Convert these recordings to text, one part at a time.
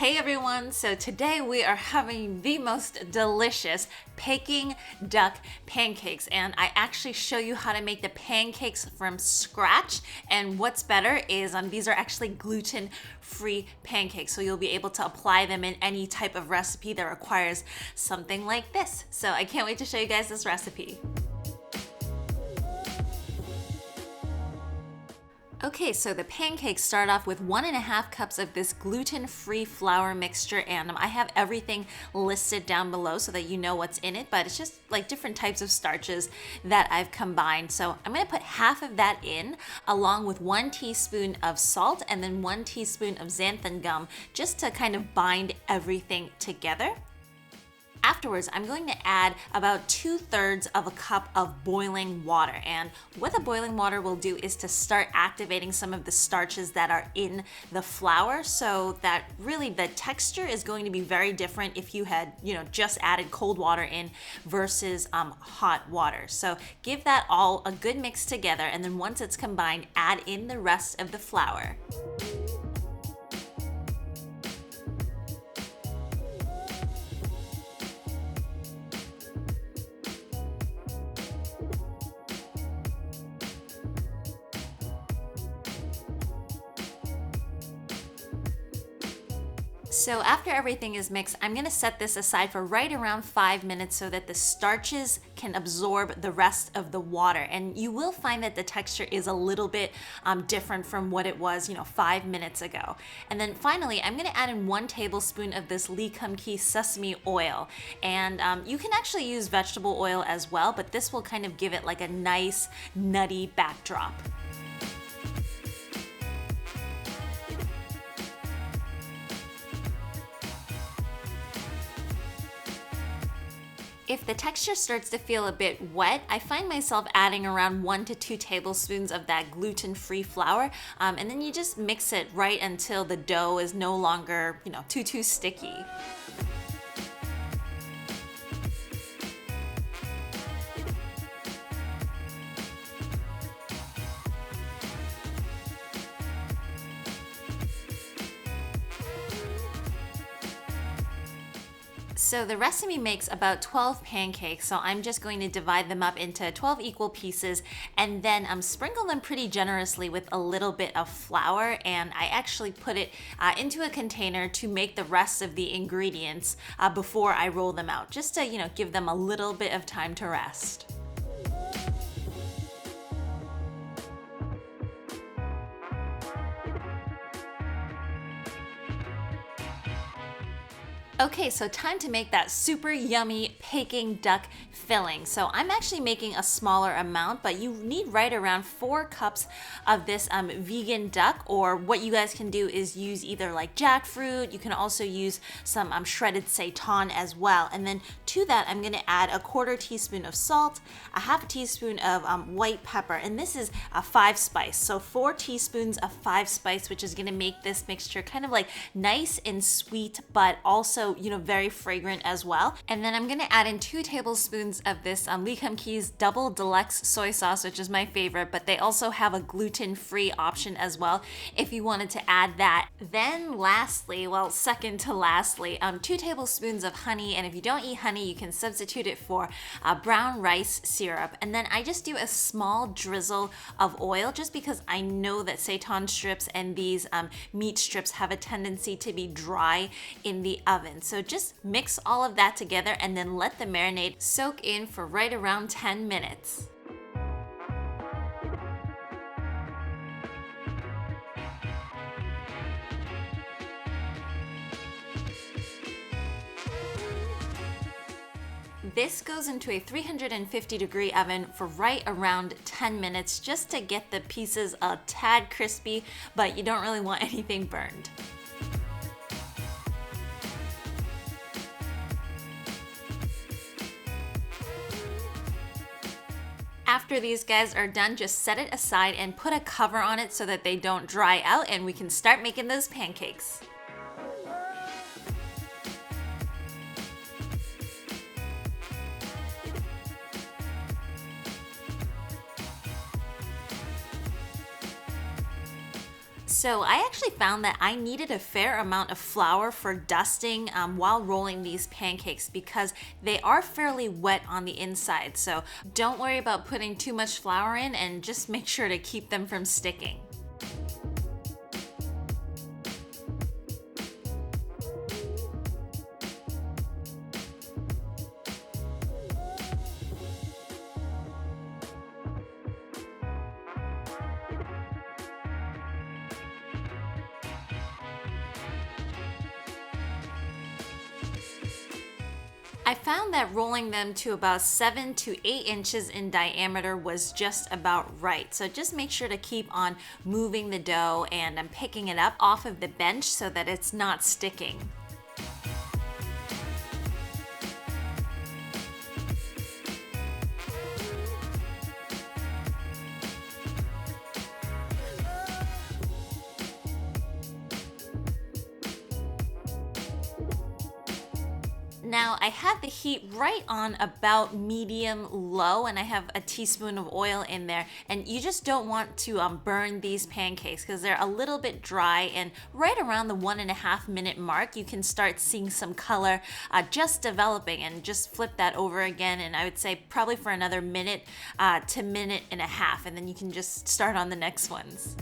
Hey everyone, so today we are having the most delicious Peking duck pancakes, and I actually show you how to make the pancakes from scratch. And what's better is these are actually gluten-free pancakes, so you'll be able to apply them in any type of recipe that requires something like this. So I can't wait to show you guys this recipe. Okay, so the pancakes start off with 1.5 cups of this gluten-free flour mixture, and I have everything listed down below so that you know what's in it, but it's just like different types of starches that I've combined. So I'm gonna put half of that in, along with 1 teaspoon of salt and then 1 teaspoon of xanthan gum, just to kind of bind everything together. Afterwards, I'm going to add about 2/3 of a cup of boiling water. And what the boiling water will do is to start activating some of the starches that are in the flour, so that really the texture is going to be very different if you had, just added cold water in versus hot water. So give that all a good mix together, and then once it's combined, add in the rest of the flour. So after everything is mixed, I'm gonna set this aside for right around 5 minutes so that the starches can absorb the rest of the water. And you will find that the texture is a little bit different from what it was, 5 minutes ago. And then finally, I'm gonna add in 1 tablespoon of this Lee Kum Kee sesame oil. And you can actually use vegetable oil as well, but this will kind of give it like a nice nutty backdrop. If the texture starts to feel a bit wet, I find myself adding around 1 to 2 tablespoons of that gluten-free flour, and then you just mix it right until the dough is no longer, too sticky. So the recipe makes about 12 pancakes, so I'm just going to divide them up into 12 equal pieces and then sprinkle them pretty generously with a little bit of flour, and I actually put it into a container to make the rest of the ingredients before I roll them out, just to give them a little bit of time to rest. Okay, so time to make that super yummy Peking duck filling. So I'm actually making a smaller amount, but you need right around 4 cups of this vegan duck, or what you guys can do is use either like jackfruit. You can also use some shredded seitan as well. And then to that, I'm gonna add a 1/4 teaspoon of salt, a 1/2 teaspoon of white pepper, and this is a 5 spice. So 4 teaspoons of 5 spice, which is gonna make this mixture kind of like nice and sweet, but also very fragrant as well. And then I'm gonna add in 2 tablespoons of this Lee Kum Kee's double deluxe soy sauce, which is my favorite, but they also have a gluten-free option as well if you wanted to add that. Then lastly, second to lastly, 2 tablespoons of honey, and if you don't eat honey, you can substitute it for brown rice syrup. And then I just do a small drizzle of oil, just because I know that seitan strips and these meat strips have a tendency to be dry in the oven. So just mix all of that together and then let the marinade soak in for right around 10 minutes. This goes into a 350-degree oven for right around 10 minutes just to get the pieces a tad crispy, but you don't really want anything burned. After these guys are done, just set it aside and put a cover on it so that they don't dry out, and we can start making those pancakes. So I actually found that I needed a fair amount of flour for dusting while rolling these pancakes because they are fairly wet on the inside. So don't worry about putting too much flour in, and just make sure to keep them from sticking. I found that rolling them to about 7 to 8 inches in diameter was just about right. So just make sure to keep on moving the dough and picking it up off of the bench so that it's not sticking. Now I have the heat right on about medium low, and I have a teaspoon of oil in there, and you just don't want to burn these pancakes because they're a little bit dry, and right around the 1.5 minute mark you can start seeing some color just developing, and just flip that over again, and I would say probably for another minute to minute and a half, and then you can just start on the next ones.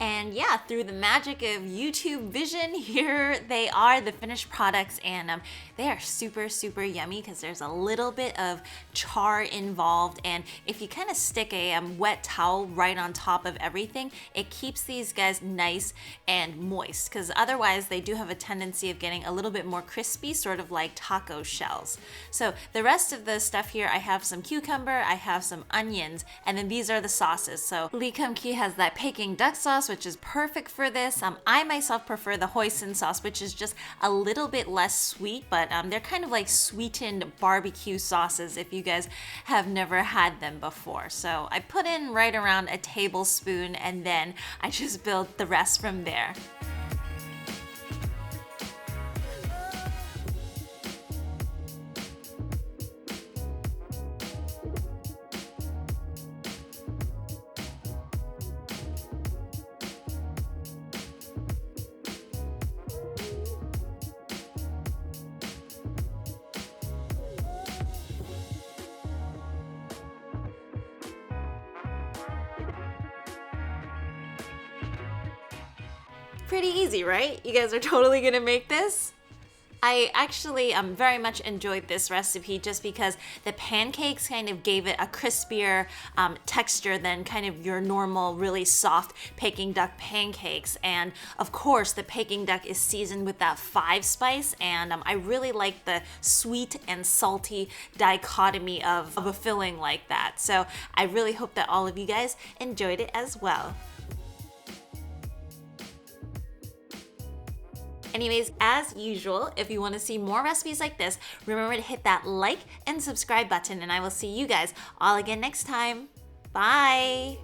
And yeah, through the magic of YouTube vision, here they are, the finished products, and they are super, super yummy because there's a little bit of char involved, and if you kind of stick a wet towel right on top of everything, it keeps these guys nice and moist, because otherwise they do have a tendency of getting a little bit more crispy, sort of like taco shells. So the rest of the stuff here, I have some cucumber, I have some onions, and then these are the sauces. So Lee Kum Kee has that Peking duck sauce, which is perfect for this. I myself prefer the hoisin sauce, which is just a little bit less sweet, but they're kind of like sweetened barbecue sauces if you guys have never had them before. So I put in right around a tablespoon, and then I just build the rest from there. Pretty easy, right? You guys are totally gonna make this? I actually very much enjoyed this recipe just because the pancakes kind of gave it a crispier texture than kind of your normal really soft Peking duck pancakes. And of course the Peking duck is seasoned with that 5 spice, and I really like the sweet and salty dichotomy of a filling like that. So I really hope that all of you guys enjoyed it as well. Anyways, as usual, if you want to see more recipes like this, remember to hit that like and subscribe button, and I will see you guys all again next time. Bye!